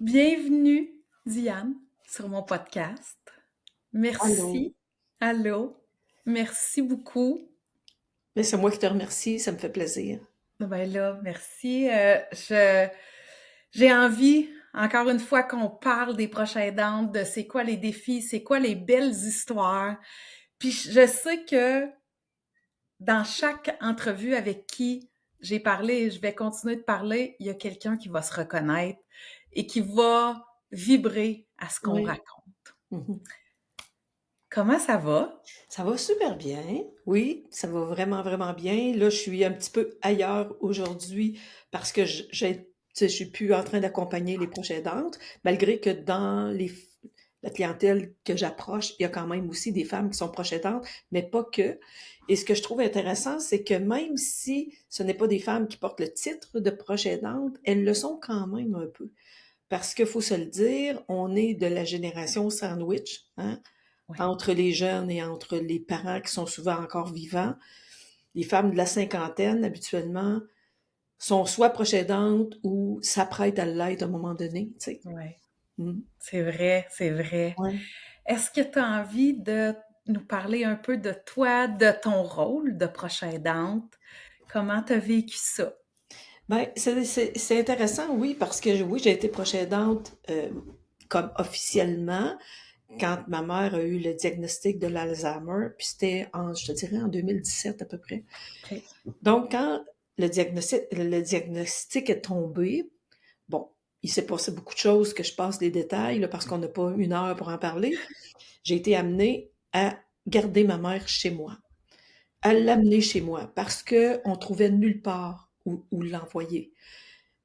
Bienvenue, Diane, sur mon podcast. Allô. Merci. Allô. Merci beaucoup. Mais c'est moi qui te remercie, ça me fait plaisir. Ben là, merci. J'ai envie, encore une fois, qu'on parle des proches aidantes, de c'est quoi les défis, c'est quoi les belles histoires. Puis je sais que dans chaque entrevue avec qui j'ai parlé et je vais continuer de parler, il y a quelqu'un qui va se reconnaître et qui va vibrer à ce qu'on Oui. raconte. Mmh. Comment ça va? Ça va super bien. Oui, ça va vraiment, vraiment bien. Là, je suis un petit peu ailleurs aujourd'hui parce que je suis plus en train d'accompagner les proches aidantes, malgré que dans la clientèle que j'approche, il y a quand même aussi des femmes qui sont proches aidantes, mais pas que. Et ce que je trouve intéressant, c'est que même si ce n'est pas des femmes qui portent le titre de proche aidante, elles le sont quand même un peu. Parce qu'il faut se le dire, on est de la génération sandwich, hein, Oui. entre les jeunes et entre les parents qui sont souvent encore vivants. Les femmes de la cinquantaine, habituellement, sont soit proches aidantes ou s'apprêtent à l'être à un moment donné, tu sais. Ouais, Mmh. c'est vrai, c'est vrai. Ouais. Est-ce que tu as envie de nous parler un peu de toi, de ton rôle de proche aidante? Comment tu as vécu ça? Ben, c'est intéressant, oui, parce que oui, j'ai été proche aidante, comme officiellement, quand ma mère a eu le diagnostic de l'Alzheimer, puis c'était je te dirais en 2017 à peu près. OK. Donc, quand le diagnostic est tombé, bon, il s'est passé beaucoup de choses que je passe les détails, là, parce qu'on n'a pas une heure pour en parler. J'ai été amenée à garder ma mère chez moi, à l'amener chez moi, parce que on trouvait nulle part où l'envoyer.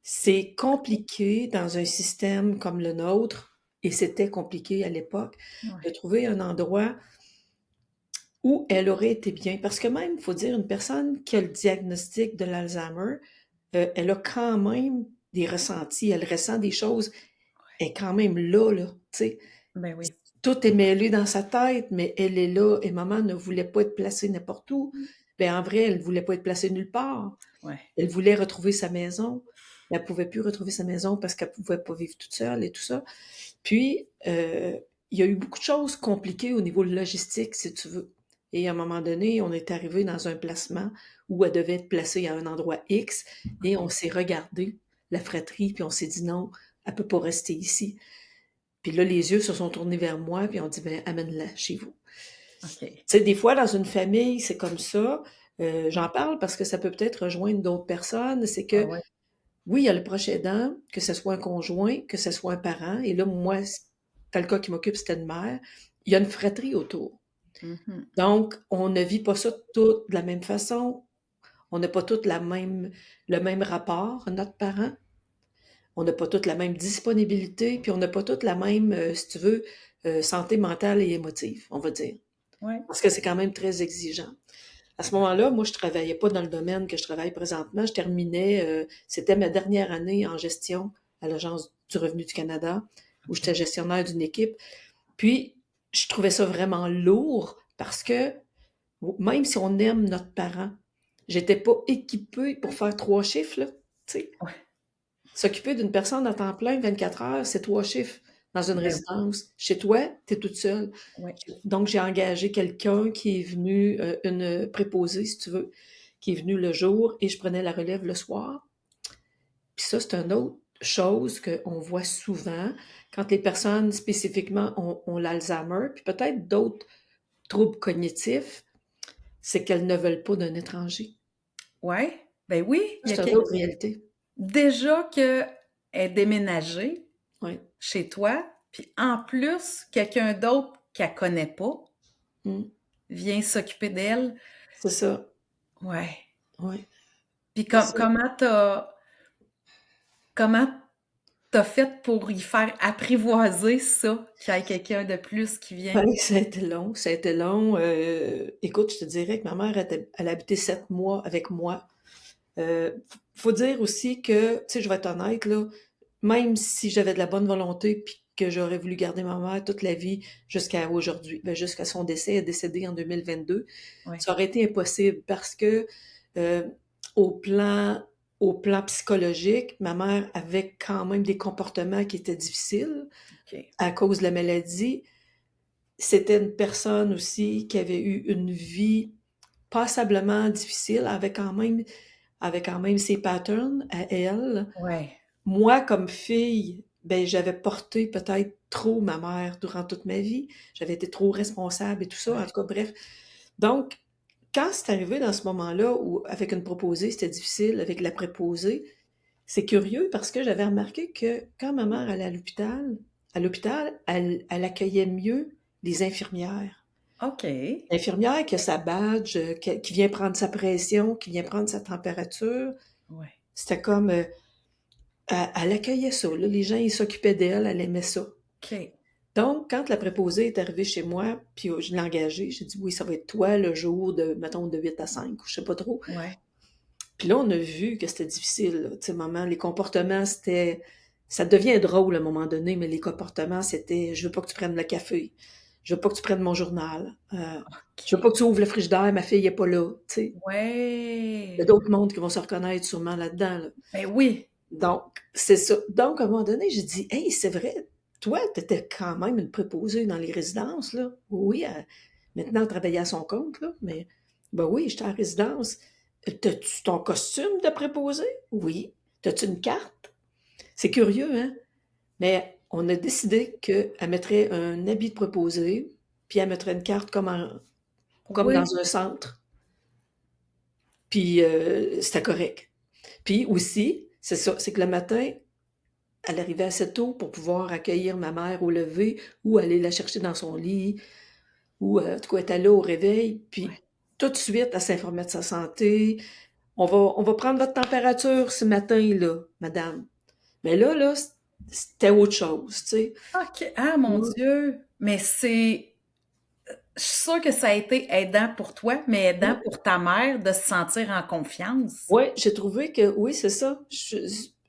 C'est compliqué dans un système comme le nôtre, et c'était compliqué à l'époque, de Ouais. trouver un endroit où elle aurait été bien. Parce que même, il faut dire, une personne qui a le diagnostic de l'Alzheimer, elle a quand même des ressentis, elle ressent des choses, elle est quand même là, tu sais. Ben oui. Tout est mêlé dans sa tête, mais elle est là et maman ne voulait pas être placée n'importe où. Ben, en vrai, elle ne voulait pas être placée nulle part. Ouais. Elle voulait retrouver sa maison. Elle ne pouvait plus retrouver sa maison parce qu'elle ne pouvait pas vivre toute seule et tout ça. Puis, il y a eu beaucoup de choses compliquées au niveau logistique, si tu veux. Et à un moment donné, on est arrivé dans un placement où elle devait être placée à un endroit X et on OK. s'est regardé, la fratrie, puis on s'est dit non, elle peut pas rester ici. Puis là, les yeux se sont tournés vers moi, puis on dit ben amène-la chez vous. OK. Tu sais, des fois, dans une famille, c'est comme ça. J'en Ouais. parle parce que ça peut peut-être rejoindre d'autres personnes. C'est Ouais, que ouais. oui, il y a le proche aidant, que ce soit un conjoint, que ce soit un parent. Et là, moi, dans le cas qui m'occupe, c'était une mère. Il y a une fratrie autour. Mhm. Donc, on ne vit pas ça tout de la même façon. On n'a pas tout le même rapport à notre parent. On n'a pas toute la même disponibilité, puis on n'a pas toute la même, si tu veux, santé mentale et émotive, on va dire. Ouais. Parce que c'est quand même très exigeant. À ce moment-là, moi, je travaillais pas dans le domaine que je travaille présentement. Je terminais, c'était ma dernière année en gestion à l'Agence du revenu du Canada, où j'étais OK. gestionnaire d'une équipe. Puis, je trouvais ça vraiment lourd parce que même si on aime notre parent, j'étais pas équipée pour faire 3 chiffres, là, tu sais. Ouais. S'occuper d'une personne à temps plein, 24 heures, c'est 3 chiffres dans une Ben résidence. Chez toi, tu es toute seule. ouais. Donc, j'ai engagé quelqu'un qui est venu, une préposée, si tu veux, qui est venue le jour et je prenais la relève le soir. Puis ça, c'est une autre chose qu'on voit souvent quand les personnes spécifiquement ont l'Alzheimer, puis peut-être d'autres troubles cognitifs, c'est qu'elles ne veulent pas d'un étranger. Ouais. Ben oui, il y a C'est une autre réalité. déjà que est déménagée Oui. chez toi, puis en plus, quelqu'un d'autre qu'elle connaît pas Mmh. vient s'occuper d'elle. C'est ça. Ouais. Oui. Puis C'est ça. comment t'as fait pour y faire apprivoiser ça, qu'il y ait quelqu'un de plus qui vient? Ben, ça a été long, ça a été long. Écoute, je te dirais que ma mère elle a habité 7 mois avec moi. Faut dire aussi que, tu sais, je vais être honnête, là, même si j'avais de la bonne volonté puis que j'aurais voulu garder ma mère toute la vie jusqu'à aujourd'hui, ben, jusqu'à son décès, elle est décédée en 2022, Ouais. ça aurait été impossible parce que, heu, au plan au plan psychologique, ma mère avait quand même des comportements qui étaient difficiles OK. à cause de la maladie. C'était une personne aussi qui avait eu une vie passablement difficile, avait quand même ses patterns à elle. Ouais. Moi, comme fille, ben, j'avais porté peut-être trop ma mère durant toute ma vie. J'avais été trop responsable et tout ça. En Ouais. tout cas, bref. Donc, quand c'est arrivé dans ce moment-là où, avec une proposée, c'était difficile, avec la préposée, c'est curieux parce que j'avais remarqué que quand ma mère allait à l'hôpital, elle accueillait mieux les infirmières. OK. L'infirmière qui a sa badge, qui vient prendre sa pression, qui vient prendre sa température, Ouais. c'était comme, elle accueillait ça, là. Les gens, ils s'occupaient d'elle, elle aimait ça. OK. Donc, quand la préposée est arrivée chez moi, puis je l'ai engagée, j'ai dit: «Oui, ça va être toi le jour de, mettons, de 8 à 5 ou je sais pas trop». Ouais. Puis là, on a vu que c'était difficile, là. Tu sais, maman, les comportements, ça devient drôle à un moment donné, mais les comportements, c'était: «Je veux pas que tu prennes le café. Je veux pas que tu prennes mon journal. Je veux OK. pas que tu ouvres le frigidaire, ma fille est pas là», tu sais? Il y a Ouais. d'autres mondes qui vont se reconnaître sûrement là-dedans, là. Ben oui. Donc, c'est ça. Donc, à un moment donné, j'ai dit: «Hey, c'est vrai, toi, tu étais quand même une préposée dans les résidences, là». Oui, maintenant, elle travaillait à son compte, là, mais ben oui, j'étais en résidence. «T'as-tu ton costume de préposée?» «Oui». «T'as-tu une carte?» C'est curieux, hein? Mais on a décidé qu'elle mettrait un habit de préposée, puis elle mettrait une carte comme Oui. dans un centre, puis c'était correct. Puis aussi, c'est ça, c'est que le matin, elle arrivait assez tôt pour pouvoir accueillir ma mère au lever ou aller la chercher dans son lit ou, en tout cas, elle était là au réveil, puis Ouais. tout de suite, elle s'informait de sa santé. «On va prendre votre température ce matin-là, madame». Mais là, c'était autre chose, tu sais. OK. Ah mon Moi Dieu! Mais je suis sûre que ça a été aidant pour toi, mais aidant ouais, pour ta mère de se sentir en confiance. ouais, j'ai trouvé que oui, c'est ça.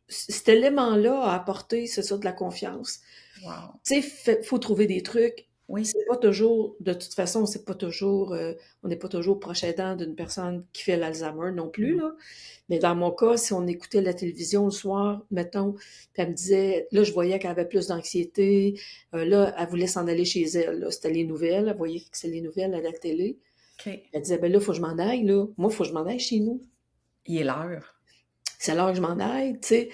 Cet élément-là a apporté, c'est ça, de la confiance. Wow. Tu sais, faut trouver des trucs. Oui. C'est pas toujours de toute façon, c'est pas toujours, on n'est pas toujours proche aidant d'une personne qui fait l'Alzheimer non plus, Non. là. Mais dans mon cas, si on écoutait la télévision le soir, mettons, puis elle me disait là, je voyais qu'elle avait plus d'anxiété, là, elle voulait s'en aller chez elle, là. C'était les nouvelles, elle voyait que c'est les nouvelles à la télé. OK. Elle disait: «Ben là, faut que je m'en aille, là. Moi, faut que je m'en aille chez nous. Il est l'heure. C'est l'heure que je m'en aille», tu sais?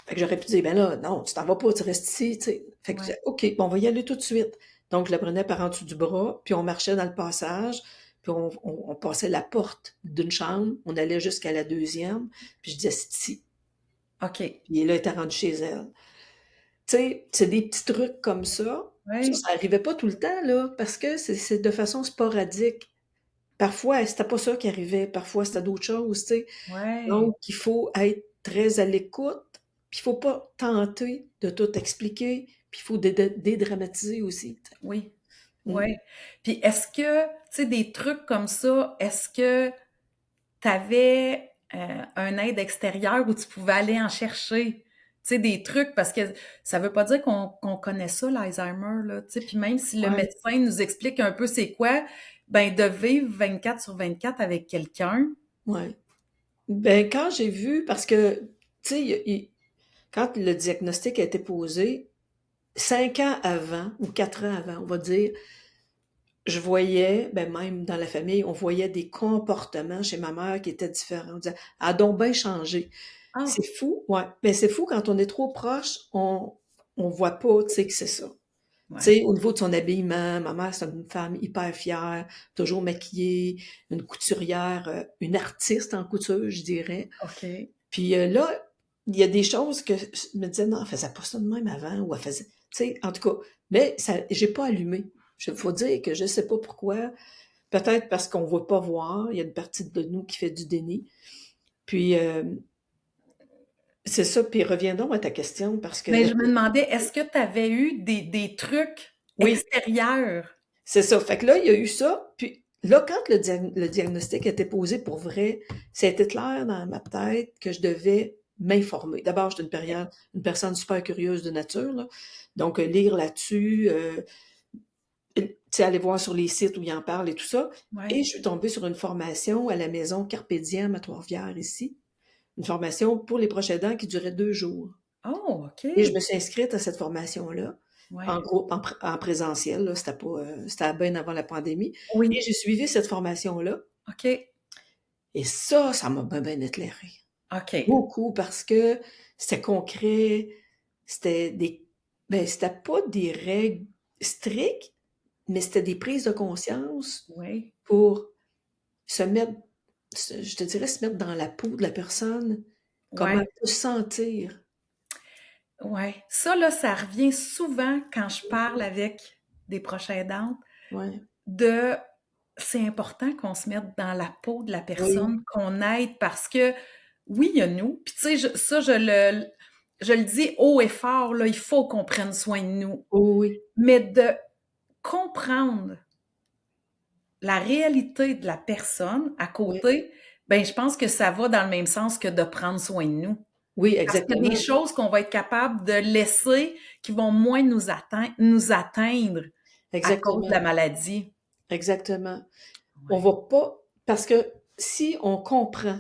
Fait que j'aurais pu dire: «Ben là, non, tu t'en vas pas, tu restes ici», tu sais? Fait que je Ouais. disais: «OK, bon, on va y aller tout de suite». Donc je la prenais par en dessous du bras, puis on marchait dans le passage, puis on passait la porte d'une chambre, on allait jusqu'à la deuxième, puis je disais: «C'est ici». OK. Puis là, elle était rendue chez elle. Tu sais, c'est des petits trucs comme ça. Ça Oui. arrivait pas tout le temps, là, parce que c'est de façon sporadique. Parfois, c'était pas ça qui arrivait, parfois c'était d'autres choses, tu sais? Ouais. Donc, il faut être très à l'écoute, puis il faut pas tenter de tout expliquer, puis il faut dédramatiser aussi, tu sais. Oui. Mmh. Ouais. Puis est-ce que, tu sais, des trucs comme ça, est-ce que tu avais, un aide extérieure où tu pouvais aller en chercher? Tu sais, des trucs parce que ça veut pas dire qu'on connaît ça, l'Alzheimer, là, tu sais, puis même si le Ouais, médecin nous explique un peu c'est quoi, ben, de vivre 24/24 avec quelqu'un. ouais. Ben, quand j'ai vu parce que, tu sais, quand le diagnostic a été posé, 5 ans avant ou 4 ans avant, on va dire, je voyais, ben, même dans la famille, on voyait des comportements chez ma mère qui étaient différents. On disait: «Elle a donc bien changé». Ah! C'est fou, ouais, mais c'est fou quand on est trop proche, on voit pas, tu sais, que c'est ça. Tu Ouais. sais, au niveau de son habillement, ma mère, c'est une femme hyper fière, toujours maquillée, une couturière, une artiste en couture, je dirais. OK. Puis, là, il y a des choses que je me disais: «Non, elle faisait pas ça de même avant» ou elle faisait tu sais, en tout cas, mais ça j'ai pas allumé. Faut dire que je sais pas pourquoi, peut-être parce qu'on veut pas voir, il y a une partie de nous qui fait du déni. Puis, c'est ça, puis reviens donc à ta question parce Mais que je me demandais, est-ce que tu avais eu des trucs oui. extérieurs? C'est ça. Fait que là, il y a eu ça. Puis là, quand le diagnostic a été posé pour vrai, ça a été clair dans ma tête que je devais m'informer. D'abord, j'étais une personne super curieuse de nature, là. Donc, lire là-dessus, tu sais, aller voir sur les sites où ils en parlent et tout ça. Et Ouais. je suis tombée sur une formation à la maison Carpe Diem à Trois-Rivières ici. une formation pour les proches aidants qui durait 2 jours. Oh, Et je me OK. suis inscrite à cette formation-là, en Ouais. groupe, en présentiel, là, c'était pas, c'était bien avant la pandémie. Et Oui. j'ai suivi cette formation-là. OK. Et ça m'a bien éclairé. OK. Beaucoup, parce que c'était concret, c'était c'était pas des règles strictes, mais c'était des prises de conscience Oui. pour se mettre, je te dirais, se mettre dans la peau de la personne, comment Ouais. elle peut se sentir. Ouais. Ça, là, ça revient souvent quand je parle avec des proches aidantes Ouais. de c'est important qu'on se mette dans la peau de la Oui, personne qu'on aide parce que oui, il y a nous. Puis tu sais, je le dis haut et fort, là, il faut qu'on prenne soin de nous. oui, oui, Mais de comprendre la réalité de la personne à oui, côté, ben je pense que ça va dans le même sens que de prendre soin de nous. oui, Parce qu'il y a des exactement, choses qu'on va être capable de laisser qui vont moins nous atteindre à cause de la exactement, maladie. exactement. On Ouais, va pas, parce que si on comprend,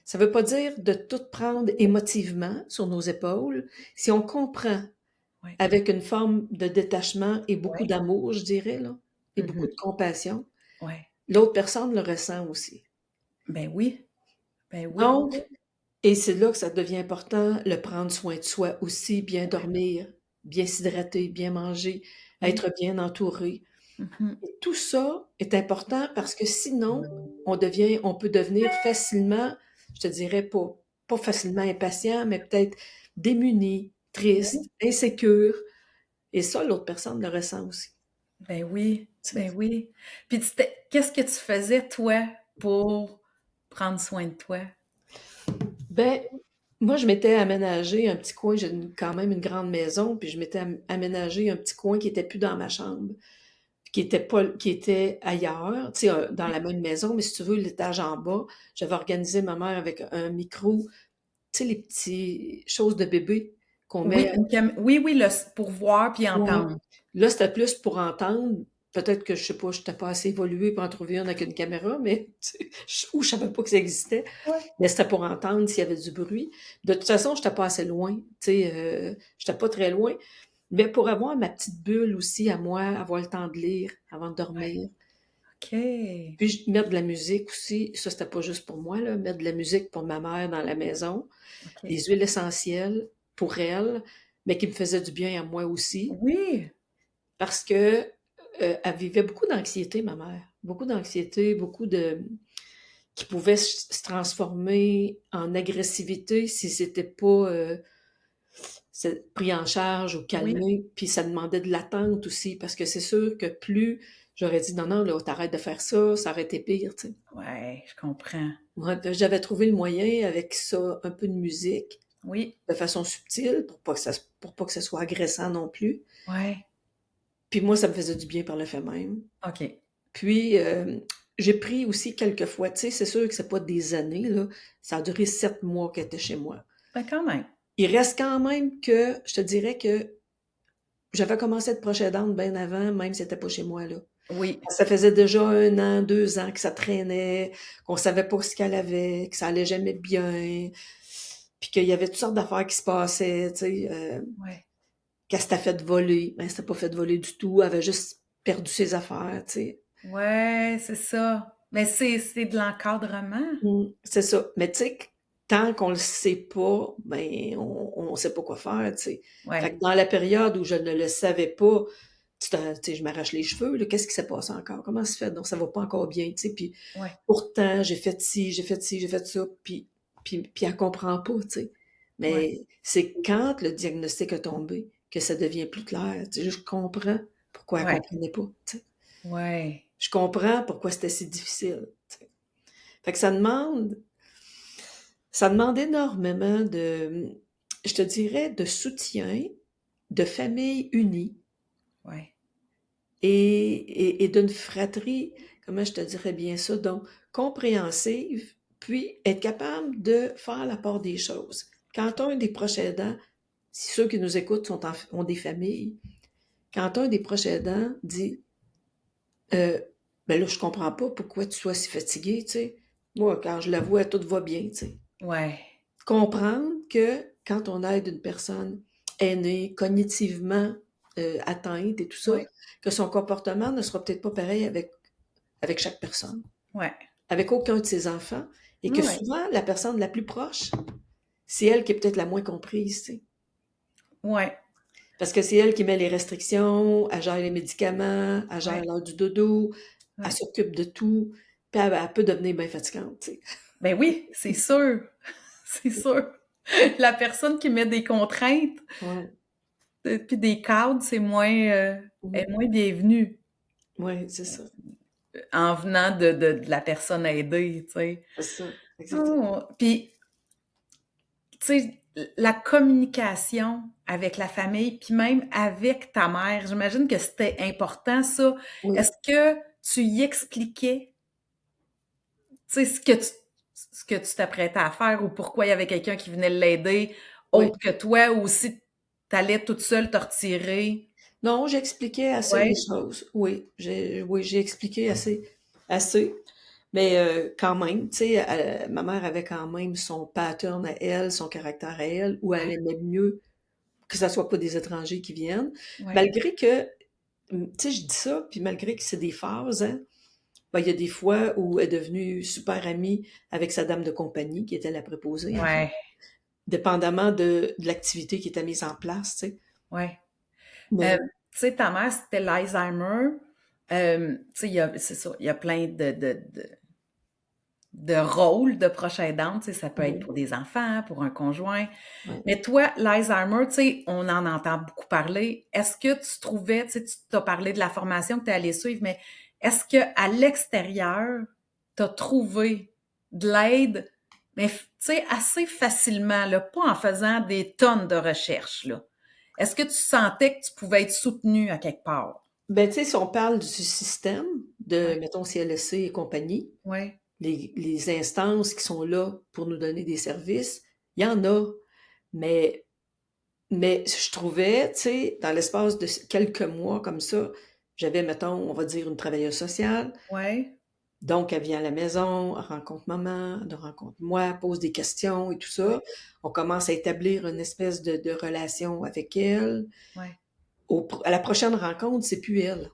ça veut pas dire de tout prendre émotivement sur nos épaules. Si on comprend ouais, avec une forme de détachement et beaucoup ouais. d'amour, je dirais, là, et beaucoup Mmh. de compassion, Ouais. l'autre personne le ressent aussi. Ben oui, ben oui. Donc, et c'est là que ça devient important, le prendre soin de soi aussi, bien Ouais, dormir, bien s'hydrater, bien manger, oui. être bien entouré. Mmh. Et tout ça est important, parce que sinon, on peut devenir facilement, je te dirais pas facilement impatient, mais peut-être démuni, Oui. triste, insécure. Et ça, l'autre personne le ressent aussi. Ben oui, Tu sais. ben oui. Puis qu'est-ce que tu faisais toi pour prendre soin de toi? Ben, moi, je m'étais aménagé un petit coin, quand même une grande maison, puis je m'étais aménagé un petit coin qui était plus dans ma chambre, qui était ailleurs, tu sais, dans la même maison, mais si tu veux, l'étage en bas, j'avais organisé ma mère avec un micro, tu sais, les petits choses de bébé qu'on Oui, met. oui, oui, pour voir puis Ouais. entendre. Là, c'était plus pour entendre. Peut-être que, je sais pas, j'étais pas assez évoluée pour en trouver une avec une caméra, mais tu sais, ou je savais pas que ça existait. Ouais. Mais c'était pour entendre s'il y avait du bruit. De toute façon, j'étais pas assez loin, tu sais, j'étais pas très loin. Mais pour avoir ma petite bulle aussi à moi, avoir le temps de lire avant de Ouais. dormir. OK. Puis mettre de la musique aussi, ça c'était pas juste pour moi, là, mettre de la musique pour ma mère dans la maison, des OK. huiles essentielles pour elle, mais qui me faisaient du bien à moi aussi, Oui. parce que elle vivait beaucoup d'anxiété, ma mère. Beaucoup d'anxiété, beaucoup de qui pouvait se transformer en agressivité si c'était pas pris en charge ou Oui. calmé. Puis ça demandait de l'attente aussi, parce que c'est sûr que plus j'aurais dit non, non, là, t'arrêtes de faire ça, ça aurait été pire, tu sais. Ouais, je comprends. Ouais, puis j'avais trouvé le moyen avec ça, un peu de musique, Oui. de façon subtile, pour pas que ça soit agressant non plus. Ouais. Puis moi, ça me faisait du bien par le fait même. OK. Puis, j'ai pris aussi quelques fois, tu sais, c'est sûr que c'est pas des années, là. Ça a duré 7 mois qu'elle était chez moi. Ben quand même. Il reste quand même que, je te dirais que j'avais commencé à être proche aidante bien avant, même si elle était pas chez moi, là. Oui. Ça faisait déjà 1 an, 2 ans que ça traînait, qu'on savait pas ce qu'elle avait, que ça allait jamais bien, puis qu'il y avait toutes sortes d'affaires qui se passaient, tu sais, Ouais. qu'elle s'était fait voler. Ben, elle s'était pas fait voler du tout, elle avait juste perdu ses affaires, tu sais. Ouais, c'est ça. Mais c'est de l'encadrement. C'est ça. Mais tu sais, tant qu'on le sait pas, ben, on sait pas quoi faire, tu sais. Fait que Ouais. dans la période où je ne le savais pas, tu sais, je m'arrache les cheveux, là, qu'est-ce qui s'est passé encore? Comment ça se fait? Donc, ça va pas encore bien, tu sais. Puis Ouais. pourtant, j'ai fait ci, j'ai fait ci, j'ai fait ça, puis elle comprend pas, tu sais. Ouais. Mais c'est quand le diagnostic a tombé que ça devient plus clair. Tu sais, je comprends pourquoi elle Ouais. comprenait pas, tu sais. Ouais. Je comprends pourquoi c'était si difficile, tu sais. Fait que ça demande énormément de, je te dirais, de soutien, de famille unie Ouais. et d'une fratrie, comment je te dirais bien ça, donc compréhensive, puis être capable de faire la part des choses. Quand un des proches aidants, si ceux qui nous écoutent ont des familles, quand un des proches aidants dit euh, ben là, je comprends pas pourquoi tu sois si fatigué, tu sais. Moi, quand je la vois, tout va bien, tu sais. Ouais. Comprendre que quand on aide une personne aînée, cognitivement, atteinte et tout ça, Ouais. que son comportement ne sera peut-être pas pareil avec chaque personne, Ouais. avec aucun de ses enfants et que Ouais. souvent la personne la plus proche, c'est elle qui est peut-être la moins comprise, tu sais. Ouais. Parce que c'est elle qui met les restrictions, elle gère les médicaments, elle gère Ouais. l'heure du dodo, elle Ouais. s'occupe de tout, puis elle peut devenir bien fatigante, tu sais. Ben oui, c'est sûr. C'est sûr. La personne qui met des contraintes, Ouais. puis des cadres, c'est moins, est Mmh. moins bienvenue Ouais, c'est ça. en venant de la personne aidée, tu sais. C'est ça, exactement. Oh, puis, tu sais, la communication avec la famille, puis même avec ta mère, j'imagine que c'était important, ça. Oui, Est-ce que tu y expliquais, tu sais, ce que tu t'apprêtais à faire ou pourquoi il y avait quelqu'un qui venait l'aider oui. autre que toi ou si tu allais toute seule te retirer? Non, j'expliquais assez les Ouais, choses. Oui, j'ai expliqué assez. Mais quand même, tu sais, ma mère avait quand même son pattern à elle, son caractère à elle, où elle ouais, aimait mieux que ça soit pas des étrangers qui viennent. ouais, Malgré que, tu sais, je dis ça, puis malgré que c'est des phases, hein, ben, il y a des fois où elle est devenue super amie avec sa dame de compagnie, qui était la préposée, en fait, ouais, dépendamment de l'activité qui était mise en place, tu sais. ouais. Mais Tu sais, ta mère, c'était l'Alzheimer. Tu sais, c'est ça, il y a plein de rôles de proche aidante. Tu sais, ça peut être oui, pour des enfants, pour un conjoint. ouais. Mais toi, l'Alzheimer, tu sais, on en entend beaucoup parler. Est-ce que tu trouvais, tu sais, tu t'as parlé de la formation que tu es allée suivre, mais est-ce que à l'extérieur, tu as trouvé de l'aide, mais tu sais, assez facilement, là, pas en faisant des tonnes de recherches, là? Est-ce que tu sentais que tu pouvais être soutenue à quelque part? Ben, tu sais, si on parle du système de, Ouais, mettons, CLSC et compagnie, ouais, les instances qui sont là pour nous donner des services, il y en a. Mais, mais je trouvais, tu sais, dans l'espace de quelques mois comme ça, j'avais, mettons, on va dire une travailleuse sociale. ouais, Donc, elle vient à la maison, elle rencontre maman, elle rencontre moi, pose des questions et tout ouais, ça. On commence à établir une espèce de relation avec elle. ouais. À la prochaine rencontre, c'est plus elle,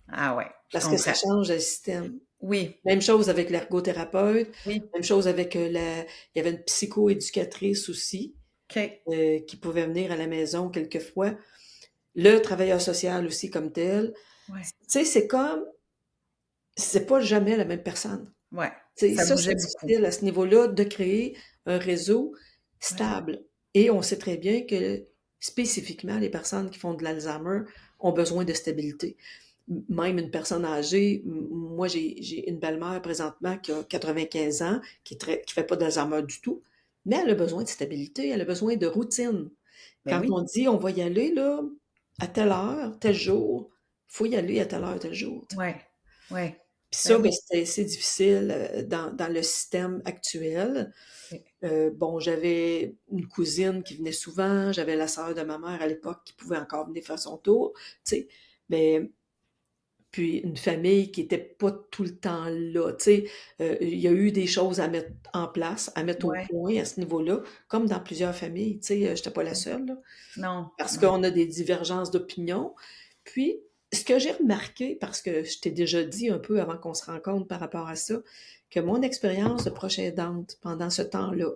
Ah ouais, je parce que ça comprends. change le système. Oui, Même chose avec l'ergothérapeute, oui, même chose avec il y avait une psychoéducatrice aussi, OK, qui pouvait venir à la maison quelquefois. Le travailleur social aussi comme tel. Tu ouais, sais, c'est pas jamais la même personne. ouais. Tu sais, Ça ça, c'est bougeait beaucoup. difficile à ce niveau-là de créer un réseau Ouais, stable. Et on sait très bien que spécifiquement, les personnes qui font de l'Alzheimer ont besoin de stabilité. Même une personne âgée, moi j'ai une belle-mère présentement qui a 95 ans, qui fait pas d'Alzheimer du tout, mais elle a besoin de stabilité, elle a besoin de routine. ben Quand oui, on dit on va y aller là, à telle heure, tel jour, faut y aller à telle heure, tel jour. ouais, ouais, Puis ben ça, ben, oui. c'est difficile dans le système actuel. OK. Bon, j'avais une cousine qui venait souvent, j'avais la sœur de ma mère à l'époque qui pouvait encore venir faire son tour, tu sais. Mais puis une famille qui était pas tout le temps là, tu sais. Il y a eu des choses à mettre en place, à mettre au Ouais, point à ce niveau-là, comme dans plusieurs familles, tu sais. J'étais pas la ouais. seule, là, Non, parce non. qu'on a des divergences d'opinion. Puis, ce que j'ai remarqué, parce que je t'ai déjà dit un peu avant qu'on se rencontre par rapport à ça, que mon expérience de proche aidante pendant ce temps-là,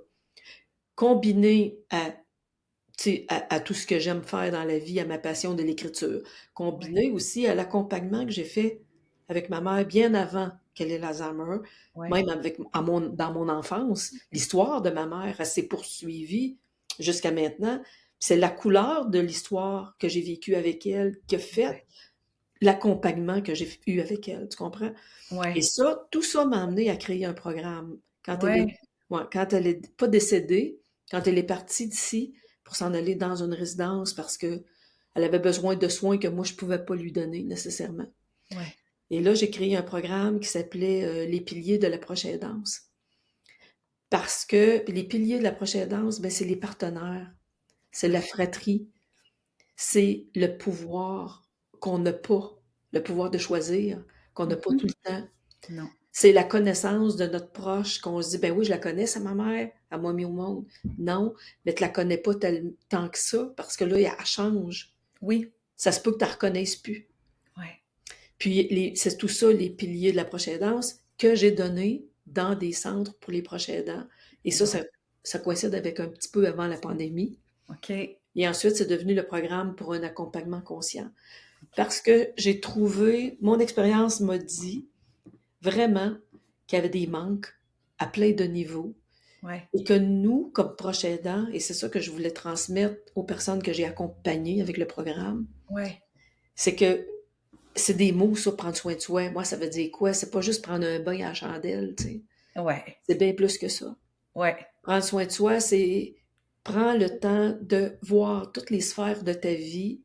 combinée à, tu sais, à tout ce que j'aime faire dans la vie, à ma passion de l'écriture, Ouais, combinée aussi à l'accompagnement que j'ai fait avec ma mère bien avant qu'elle ait l'Alzheimer, ouais, même dans mon enfance, l'histoire de ma mère, elle s'est poursuivie jusqu'à maintenant. C'est la couleur de l'histoire que j'ai vécue avec elle qui a fait ouais, l'accompagnement que j'ai eu avec elle, tu comprends? Et ouais, ça, tout ça m'a amené à créer un programme. ouais, Quand elle est pas décédée, quand elle est partie d'ici pour s'en aller dans une résidence parce que elle avait besoin de soins que moi je pouvais pas lui donner nécessairement. ouais. Et là, j'ai créé un programme qui s'appelait Les piliers de la proche aidance. Parce que les piliers de la proche aidance, ben, c'est les partenaires, c'est la Ouais. fratrie, c'est le pouvoir qu'on n'a pas, le pouvoir de choisir qu'on n'a pas Mmh. tout le temps. Non. C'est la connaissance de notre proche qu'on se dit, ben oui, je la connais, c'est ma mère, elle m'a mis au monde. Non, mais tu la connais pas tant que ça, parce que là, elle change. Oui. Ça se peut que tu la reconnaisses plus. Ouais. Puis c'est tout ça, les piliers de la proche aidance que j'ai donnés dans des centres pour les proches aidants. Et ça, Ouais. ça coïncide avec un petit peu avant la pandémie. OK. Et ensuite, c'est devenu le programme pour un accompagnement conscient. OK. Parce que j'ai trouvé, mon expérience m'a dit vraiment qu'il y avait des manques à plein de niveaux. Ouais. Et que nous, comme proches aidants, et c'est ça que je voulais transmettre aux personnes que j'ai accompagnées avec le programme, Ouais. c'est que c'est des mots, ça, prendre soin de soi. Moi, ça veut dire quoi? C'est pas juste prendre un bain à la chandelle, tu sais. Ouais. C'est bien plus que ça. Ouais. Prendre soin de soi, c'est prendre le temps de voir toutes les sphères de ta vie,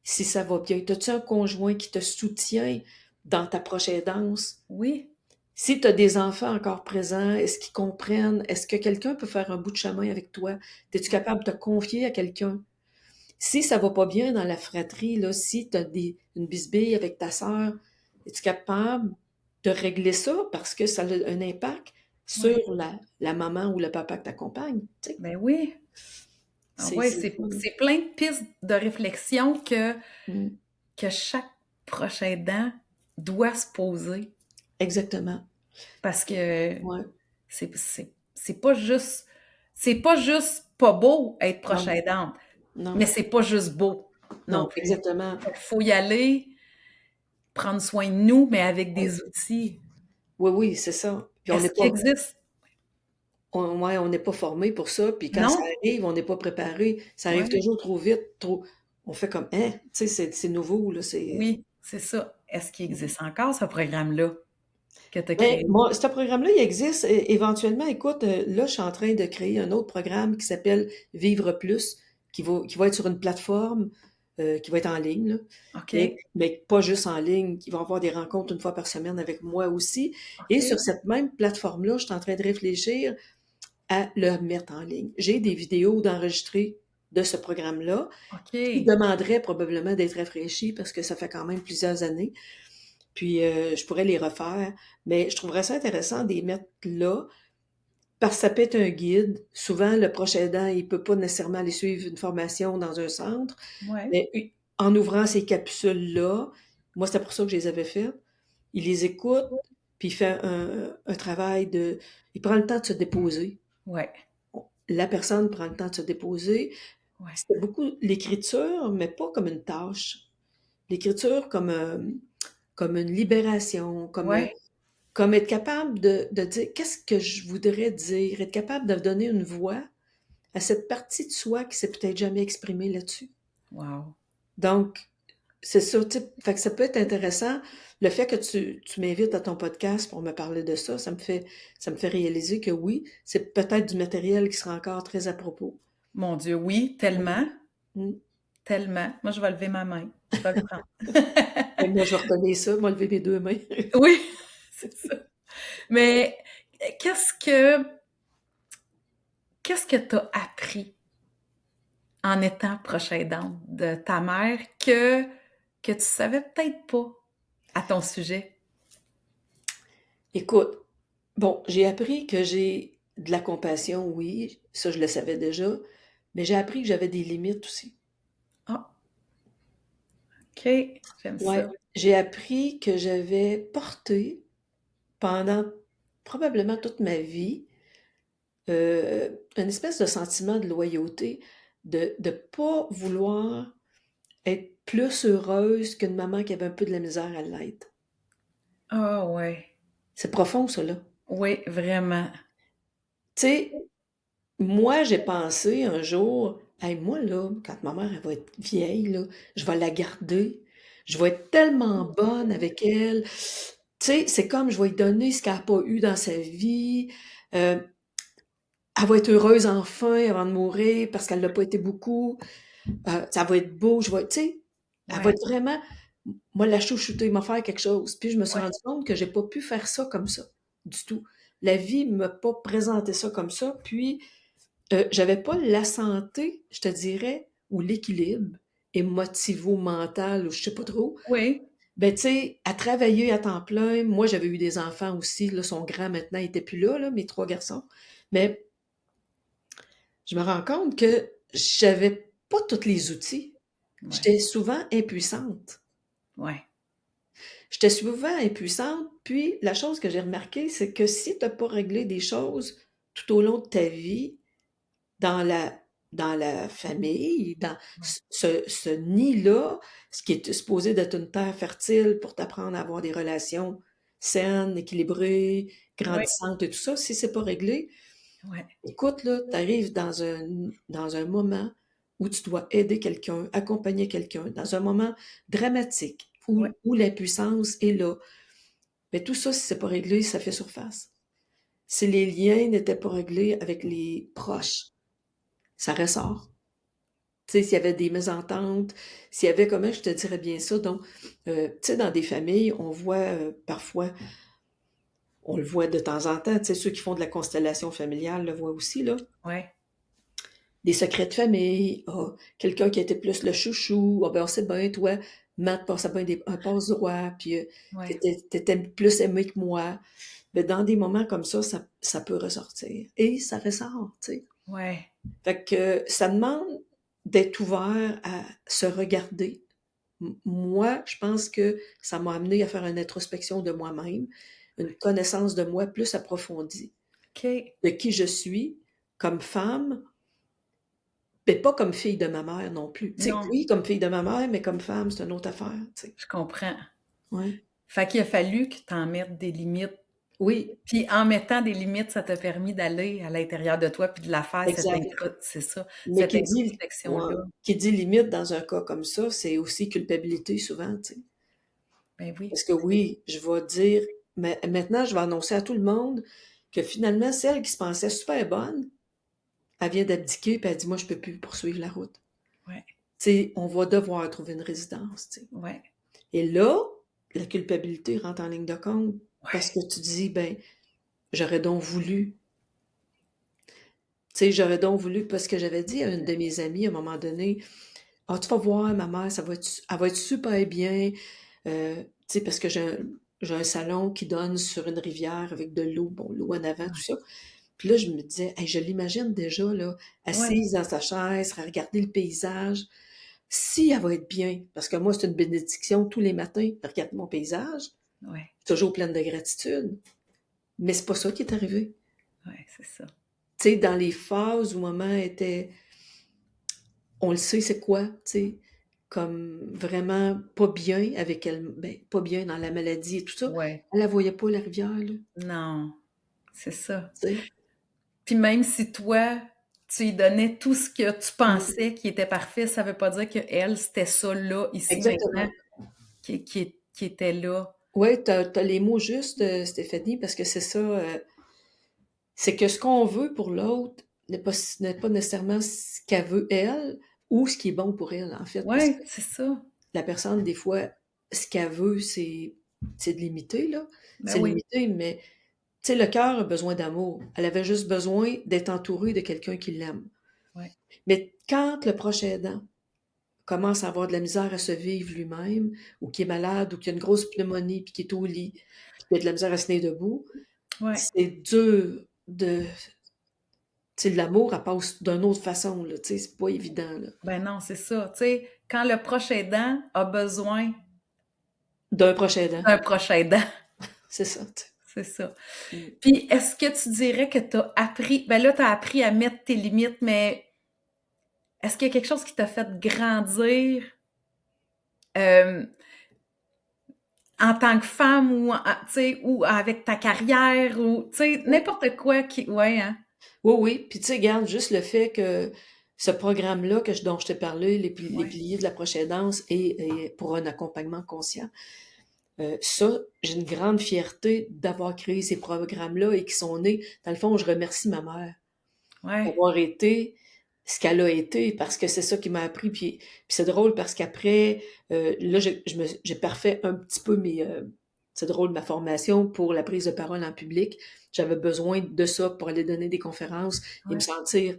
si ça va bien. As-tu un conjoint qui te soutient dans ta proche aidance? Oui. Si tu as des enfants encore présents, est-ce qu'ils comprennent? Est-ce que quelqu'un peut faire un bout de chemin avec toi? Es-tu capable de te confier à quelqu'un? Si ça va pas bien dans la fratrie, là, si tu as une bisbille avec ta sœur, es-tu capable de régler ça parce que ça a un impact Ouais. sur la maman ou le papa que t'accompagne, tu sais? Ben oui. Ah ouais, C'est le fun. c'est plein de pistes de réflexion Mm. que chaque prochain aidant doit se poser. Exactement. Parce que Ouais. c'est pas juste pas beau être proche Non, aidante, mais non, c'est pas juste beau non non, plus. exactement. Il faut y aller, prendre soin de nous, mais avec Oui, des outils. oui, oui, c'est ça. Puis on Est-ce n'est qu'il pas, existe? ouais, on n'est pas formé pour ça. Puis quand ça Non? arrive, on n'est pas préparé. Ça arrive Ouais. toujours trop vite, trop. On fait comme, hein, tu sais, c'est nouveau, là. Oui, c'est ça. Est-ce qu'il existe encore ce programme-là que tu as Ben, créé? moi, ce programme-là, il existe. Éventuellement, écoute, là, je suis en train de créer un autre programme qui s'appelle Vivre Plus, qui va être sur une plateforme, qui va être en ligne, là. OK. Mais pas juste en ligne, qui va avoir des rencontres une fois par semaine avec moi aussi. Et OK. sur cette même plateforme-là, je suis en train de réfléchir à le mettre en ligne. J'ai des vidéos d'enregistrés de ce programme-là qui OK. demanderaient probablement d'être rafraîchies parce que ça fait quand même plusieurs années. Puis je pourrais les refaire, mais je trouverais ça intéressant de les mettre là parce que ça peut être un guide. Souvent, le proche aidant, il peut pas nécessairement aller suivre une formation dans un centre, Ouais. mais en ouvrant ces capsules-là, moi, c'était pour ça que je les avais faites. Il les écoute, puis il fait un travail de... Il prend le temps de se déposer. Ouais. La personne prend le temps de se déposer. Ouais. C'était beaucoup l'écriture, mais pas comme une tâche. L'écriture comme une libération, Ouais. comme être capable de dire qu'est-ce que je voudrais dire, être capable de donner une voix à cette partie de soi qui s'est peut-être jamais exprimée là-dessus. Wow. Donc, c'est ça, tu sais, fait que ça peut être intéressant. Le fait que tu m'invites à ton podcast pour me parler de ça, ça me fait réaliser que oui, c'est peut-être du matériel qui sera encore très à propos. Mon Dieu, oui, Oui. tellement, Mm. tellement. Moi, je vais lever ma main. Je vais le prendre. Et moi, je reconnais ça, moi, lever mes deux mains. Oui, c'est ça. Mais qu'est-ce que qu'est-ce que tu as appris en étant proche aidante de ta mère que tu savais peut-être pas à ton sujet? Écoute, bon, j'ai appris que j'ai de la compassion, oui, ça je le savais déjà, mais j'ai appris que j'avais des limites aussi. Ah, OK, j'aime Ouais, ça. j'ai appris que j'avais porté pendant probablement toute ma vie une espèce de sentiment de loyauté, de ne pas vouloir être plus heureuse qu'une maman qui avait un peu de la misère à l'être. Ah ouais. C'est profond, ça, là. Oui, vraiment. Tu sais, moi, j'ai pensé un jour, hey, moi, là, quand ma mère elle va être vieille, là, je vais la garder. Je vais être tellement bonne avec elle. Tu sais, c'est comme je vais lui donner ce qu'elle n'a pas eu dans sa vie. Euh, Elle va être heureuse enfin avant de mourir parce qu'elle l'a pas été beaucoup. Ça va être beau. Tu sais, elle va Ouais, être vraiment, moi, la chouchouter, m'a faire quelque chose. Puis je me suis ouais, rendu compte que j'ai pas pu faire ça comme ça, du tout. La vie m'a pas présenté ça comme ça. Puis, j'avais pas la santé, je te dirais, ou l'équilibre émotivo-mental, ou je sais pas trop, oui. Ben, tu sais, à travailler à temps plein, moi, j'avais eu des enfants aussi, là, son grand maintenant, il était plus là, mes 3 garçons. Mais je me rends compte que j'avais pas tous les outils. Ouais, J'étais souvent impuissante. ouais, J'étais souvent impuissante, puis la chose que j'ai remarquée, c'est que si tu as pas réglé des choses tout au long de ta vie, dans la famille, dans ouais, ce nid-là, ce qui est supposé d'être une terre fertile pour t'apprendre à avoir des relations saines, équilibrées, ouais, grandissantes et tout ça, si c'est pas réglé, ouais, écoute, là, tu arrives dans un moment où tu dois aider quelqu'un, accompagner quelqu'un, dans un moment dramatique ouais, où l'impuissance est là. Mais tout ça, si c'est pas réglé, ça fait surface. Si les liens n'étaient pas réglés avec les proches, ça ressort. Tu sais, s'il y avait des mésententes, s'il y avait, comment je te dirais bien ça, donc, tu sais, dans des familles, on voit parfois, on le voit de temps en temps, tu sais, ceux qui font de la constellation familiale le voient aussi, là, ouais, des secrets de famille, quelqu'un qui était plus le chouchou, ben on sait bien, toi, Matt passait bien un passe-droit, puis ouais, t'étais plus aimé que moi. Mais dans des moments comme ça peut ressortir. Et ça ressort, tu sais. ouais, Fait que ça demande d'être ouvert à se regarder. Moi, je pense que ça m'a amené à faire une introspection de moi-même, une connaissance de moi plus approfondie, OK, de qui je suis comme femme, mais pas comme fille de ma mère non plus. Tu sais, non, oui, comme fille de ma mère, mais comme femme, c'est une autre affaire, tu sais. je comprends. Ouais. Fait qu'il a fallu que tu en mettes des limites. Oui, Puis en mettant des limites, ça t'a permis d'aller à l'intérieur de toi puis de la faire cette exact. c'est ça, Mais cette qui dit, ouais, introspection-là. qui dit limite dans un cas comme ça, c'est aussi culpabilité souvent, tu sais. Ben oui, Parce que oui, je vais dire, mais maintenant, je vais annoncer à tout le monde que finalement, celle qui se pensait super bonne, elle vient d'abdiquer, puis elle dit, moi, je peux plus poursuivre la route. ouais, Tu sais, on va devoir trouver une résidence, tu sais. ouais, Et là, la culpabilité rentre en ligne de compte parce ouais, que tu dis, ben, j'aurais donc voulu, tu sais, j'aurais donc voulu, parce que j'avais dit à une de mes amies à un moment donné, ah, tu vas voir, ma mère, elle va être super bien, tu sais, parce que j'ai un salon qui donne sur une rivière avec de l'eau, bon, l'eau en avant, tout ça. Puis là, je me disais, hey, je l'imagine déjà, là, ouais, assise dans sa chaise, à regarder le paysage. Si elle va être bien, parce que moi, c'est une bénédiction tous les matins de regarder mon paysage, ouais, toujours pleine de gratitude. Mais c'est pas ça qui est arrivé. ouais, c'est ça. Tu sais, dans les phases où maman était, on le sait, c'est quoi, tu sais, comme vraiment pas bien avec elle, ben, pas bien dans la maladie et tout ça. Ouais, Elle la voyait pas, la rivière, là, tu non, c'est ça. sais. Puis même si toi, tu lui donnais tout ce que tu Mm. pensais qui était parfait, ça veut pas dire qu'elle, c'était ça là, ici, maintenant, Exactement. qui était là. Ouais, t'as les mots justes, Stéphanie, parce que c'est ça, c'est que ce qu'on veut pour l'autre n'est pas nécessairement ce qu'elle veut elle, ou ce qui est bon pour elle, en fait. Parce que Ouais, c'est ça. la personne, des fois, ce qu'elle veut, c'est de l'imiter, là. Ben C'est oui, limité, mais tu sais, le cœur a besoin d'amour. Elle avait juste besoin d'être entourée de quelqu'un qui l'aime. ouais, Mais quand le proche aidant commence à avoir de la misère à se vivre lui-même, ou qui est malade, ou qui a une grosse pneumonie, puis qui est au lit, puis qui a de la misère à se tenir debout, ouais. c'est dur de... Tu sais, l'amour, elle passe d'une autre façon, là, tu sais, c'est pas évident, là. Ben non, c'est ça. Tu sais, quand le proche aidant a besoin D'un proche aidant, d'un proche aidant, c'est ça, tu sais. c'est ça. Mm. Puis, est-ce que tu dirais que tu as appris, ben là, tu as appris à mettre tes limites, mais est-ce qu'il y a quelque chose qui t'a fait grandir euh, en tant que femme ou, tu sais, ou avec ta carrière ou, tu sais, Oui, n'importe quoi qui, ouais, hein? oui, oui. Puis tu sais, regarde, juste le fait que ce programme-là dont je t'ai parlé, les Ouais, piliers de la prochaine danse et pour un accompagnement conscient, ça, j'ai une grande fierté d'avoir créé ces programmes-là et qui sont nés. Dans le fond, je remercie ma mère ouais, d'avoir été ce qu'elle a été parce que c'est ça qui m'a appris. Puis c'est drôle parce qu'après, là, j'ai parfait un petit peu c'est drôle, ma formation pour la prise de parole en public. J'avais besoin de ça pour aller donner des conférences et me ouais. sentir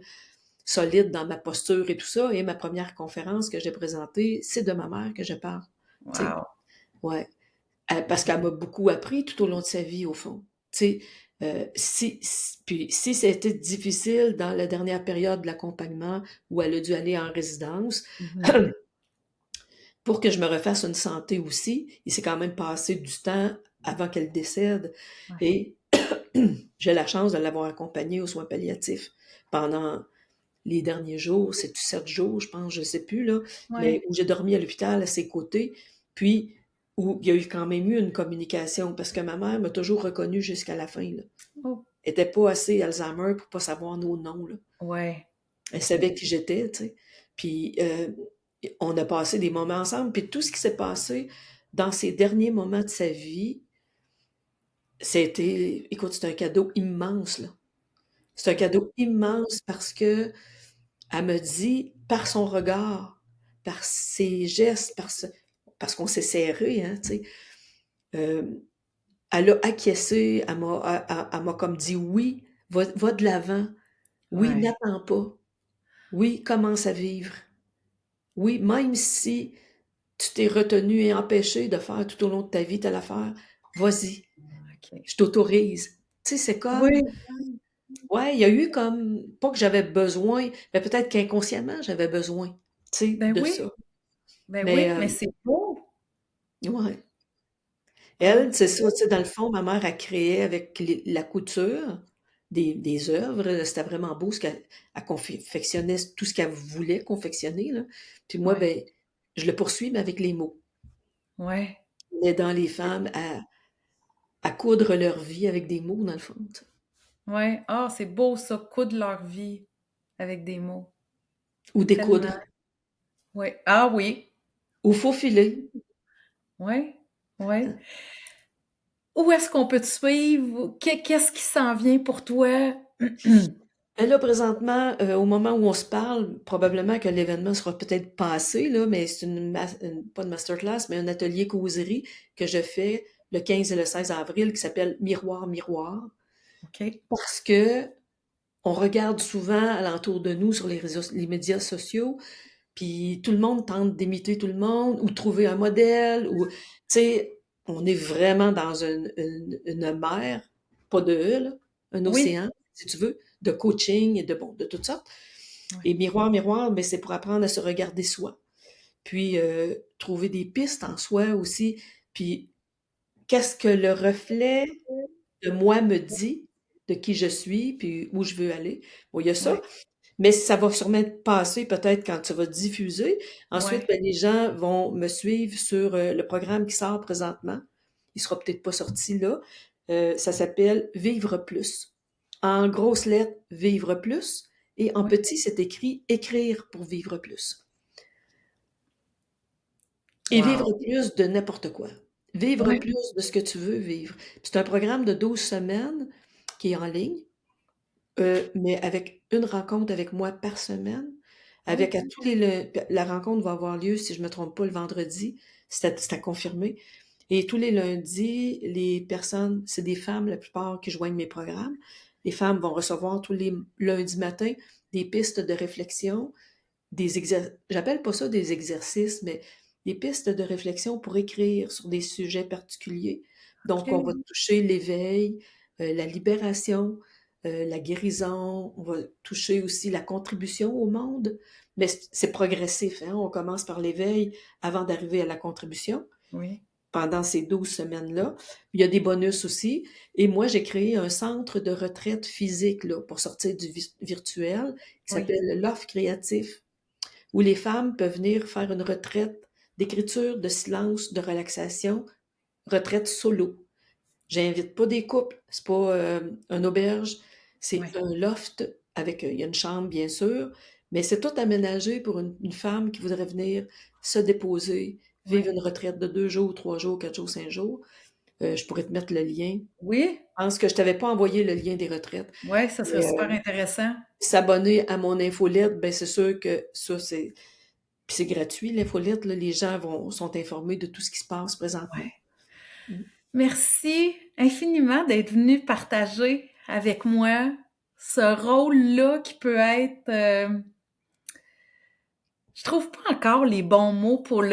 solide dans ma posture et tout ça. Et ma première conférence que j'ai présentée, c'est de ma mère que je parle. Tu sais, Wow. ouais. Parce qu'elle m'a beaucoup appris tout au long de sa vie, au fond. Tu sais, puis si c'était difficile dans la dernière période de l'accompagnement où elle a dû aller en résidence, Mhm. pour que je me refasse une santé aussi, il s'est quand même passé du temps avant qu'elle décède Ouais. et j'ai la chance de l'avoir accompagnée aux soins palliatifs pendant les derniers jours, c'est 7 jours, je pense, je sais plus, là, mais Ouais. où j'ai dormi à l'hôpital à ses côtés, puis où il y a eu quand même eu une communication, parce que ma mère m'a toujours reconnue jusqu'à la fin, là. Oh. Elle était pas assez Alzheimer pour pas savoir nos noms, là. Ouais. Elle savait qui j'étais, tu sais. Puis on a passé des moments ensemble, puis tout ce qui s'est passé dans ces derniers moments de sa vie, c'était, écoute, c'est un cadeau immense, là. C'est un cadeau immense parce que elle me dit, par son regard, par ses gestes, parce qu'on s'est serré, hein, tu sais, euh, elle a acquiescé, elle m'a comme dit oui, va de l'avant, oui, Ouais. n'attends pas, oui, commence à vivre, oui, même si tu t'es retenu et empêché de faire tout au long de ta vie telle affaire, vas-y, OK. je t'autorise. Tu sais, c'est comme, Oui. ouais, il y a eu comme, pas que j'avais besoin, mais peut-être qu'inconsciemment j'avais besoin, tu sais, Ben de oui. ça. Ben Mais, oui, mais c'est beau. ouais. Oh, Elle, c'est ça, tu sais, dans le fond, ma mère, elle créait avec la couture des œuvres. C'était vraiment beau ce qu'elle elle confectionnait, tout ce qu'elle voulait confectionner, là. Puis moi, ouais. ben, je le poursuis, mais avec les mots. Ouais. Aidant les femmes à coudre leur vie avec des mots, dans le fond, tu sais. Ouais. Ah, c'est beau ça, coudre leur vie avec des mots. Ou Tellement. découdre. Ouais. Ah oui. Ou faufiler. Ouais. Ouais. Où est-ce qu'on peut te suivre? Qu'est-ce qui s'en vient pour toi? Et là, présentement, au moment où on se parle, probablement que l'événement sera peut-être passé, là, mais c'est pas une masterclass, mais un atelier causerie que je fais le 15 et le 16 avril qui s'appelle Miroir, Miroir. OK. Parce que on regarde souvent alentour de nous sur les médias sociaux, puis tout le monde tente d'imiter tout le monde ou de trouver un modèle ou, tu sais, on est vraiment dans une mer, pas de E, là, un Oui. océan, si tu veux, de coaching et bon, de toutes sortes. Ouais. Et miroir, miroir, mais c'est pour apprendre à se regarder soi. Puis trouver des pistes en soi aussi. Puis qu'est-ce que le reflet de moi me dit, de qui je suis, puis où je veux aller. Bon, il y a ça, Ouais. mais ça va sûrement passer peut-être quand tu vas diffuser. Ensuite, Ouais. ben, les gens vont me suivre sur le programme qui sort présentement. Il sera peut-être pas sorti là. Ça s'appelle Vivre plus. En grosses lettres, Vivre plus. Et en Ouais. petit, c'est écrit Écrire pour vivre plus. Et vivre Wow. plus de n'importe quoi. Vivre Ouais. plus de ce que tu veux vivre. C'est un programme de 12 semaines qui est en ligne, mais avec une rencontre avec moi par semaine. Oh. Avec à tous les la rencontre va avoir lieu, si je me trompe pas, le vendredi. C'est à confirmer. Et tous les lundis, les personnes, c'est des femmes la plupart qui joignent mes programmes. Les femmes vont recevoir tous les lundis matins des pistes de réflexion, j'appelle pas ça des exercices, mais des pistes de réflexion pour écrire sur des sujets particuliers. Donc, on va OK. toucher l'éveil, la libération, la guérison, on va toucher aussi la contribution au monde, mais c'est progressif, hein? On commence par l'éveil avant d'arriver à la contribution Oui. pendant ces 12 semaines-là. Il y a des bonus aussi. Et moi, j'ai créé un centre de retraite physique là, pour sortir du virtuel qui Oui. s'appelle l'Offre créatif où les femmes peuvent venir faire une retraite d'écriture, de silence, de relaxation, retraite solo. J'invite pas des couples, c'est pas une auberge, c'est Oui. un loft avec, il y a une chambre bien sûr, mais c'est tout aménagé pour une femme qui voudrait venir se déposer, vivre Oui. une retraite de 2 jours, 3 jours, 4 jours, 5 jours. Je pourrais te mettre le lien. Oui. Je pense que je t'avais pas envoyé le lien des retraites. Ouais, ça serait Mais, super intéressant. s'abonner à mon infolette, ben c'est sûr que ça, puis c'est gratuit, l'infolette, là, les gens sont informés de tout ce qui se passe présentement. Ouais. Mm. Merci infiniment d'être venu partager avec moi ce rôle-là qui peut être, je trouve pas encore les bons mots pour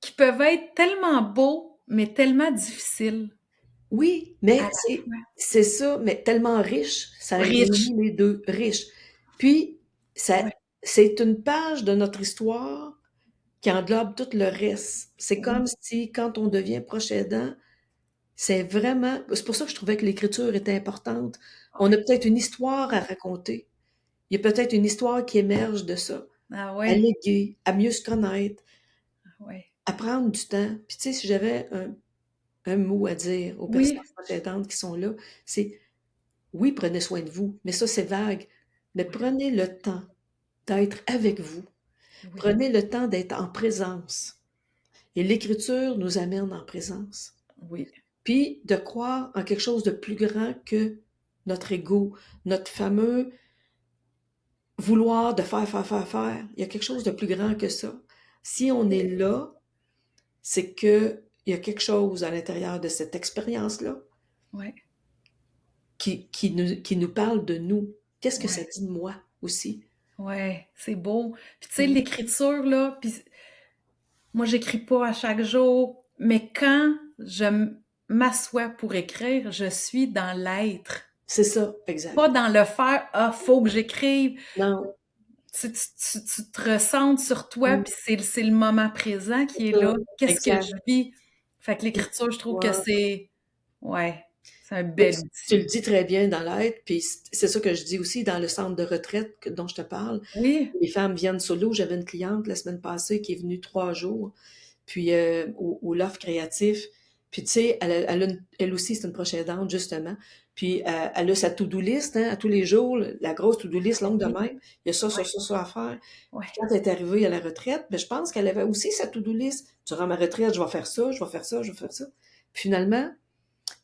qui peuvent être tellement beaux, mais tellement difficiles Oui, à mais la fois. c'est ça, mais tellement riche, ça Riches. réunit les 2, riche. Puis ça Ouais, c'est une page de notre histoire qui englobe tout le reste. C'est oui, comme si quand on devient proche aidant, c'est pour ça que je trouvais que l'écriture était importante. On a ouais. peut-être une histoire à raconter. Il y a peut-être une histoire qui émerge de ça, Ah à ouais, léguer, à mieux se connaître, ouais. à prendre du temps. Puis tu sais, si j'avais un mot à dire aux personnes Oui, proches aidantes qui sont là, c'est oui, prenez soin de vous, mais ça, c'est vague. Mais oui, prenez le temps d'être avec vous. oui, Prenez le temps d'être en présence. Et l'écriture nous amène en présence. oui, Puis de croire en quelque chose de plus grand que notre ego, notre fameux vouloir de faire, faire, faire, faire. Il y a quelque chose de plus grand que ça. Si on est là, c'est que il y a quelque chose à l'intérieur de cette expérience-là ouais, qui nous parle de nous. Qu'est-ce que ça ouais, dit de moi aussi? ouais, c'est beau. Puis tu sais, Mm. l'écriture, là, puis moi, j'écris pas à chaque jour, mais quand m'assois pour écrire, je suis dans l'être, C'est ça, pas exact. dans le faire, ah, faut que j'écrive. Non, Tu te ressentes sur toi, mm, puis c'est le moment présent qui est c'est ça, là. Qu'est-ce que exact. je vis? Fait que l'écriture, je trouve que Ouais. ouais, c'est un Mais bel tu outil. le dis très bien dans l'être, puis c'est ça que je dis aussi dans le centre de retraite dont je te parle. Oui, Les femmes viennent solo. J'avais une cliente la semaine passée qui est venue 3 jours, puis au Loft Créatif. Puis tu sais, elle aussi, c'est une proche aidante, justement. Puis elle a sa to-do list, hein, à tous les jours, la grosse to-do list longue de oui, même. Il y a ça, ça, ouais, ça, ça à faire. ouais, Puis quand elle est arrivée à la retraite, ben, je pense qu'elle avait aussi sa to-do list. Durant ma retraite, je vais faire ça, je vais faire ça, je vais faire ça. Puis finalement,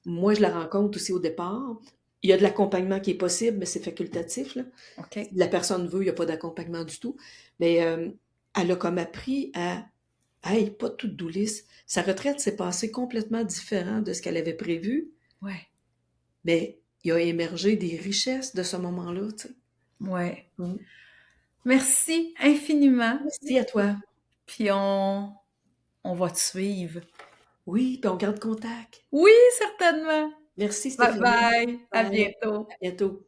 moi, je la rencontre aussi au départ. Il y a de l'accompagnement qui est possible, mais c'est facultatif, là. Si OK. la personne veut, il n'y a pas d'accompagnement du tout. Mais elle a comme appris à hey, pas de toute doulice. Sa retraite s'est passée complètement différent de ce qu'elle avait prévu, Ouais, mais il a émergé des richesses de ce moment-là, tu sais. ouais. Mm. Merci infiniment, Merci à toi. puis on va te suivre. Oui, puis on garde contact. Oui, certainement. Merci Bye Stéphanie. bye, à Bye. À bientôt. bientôt.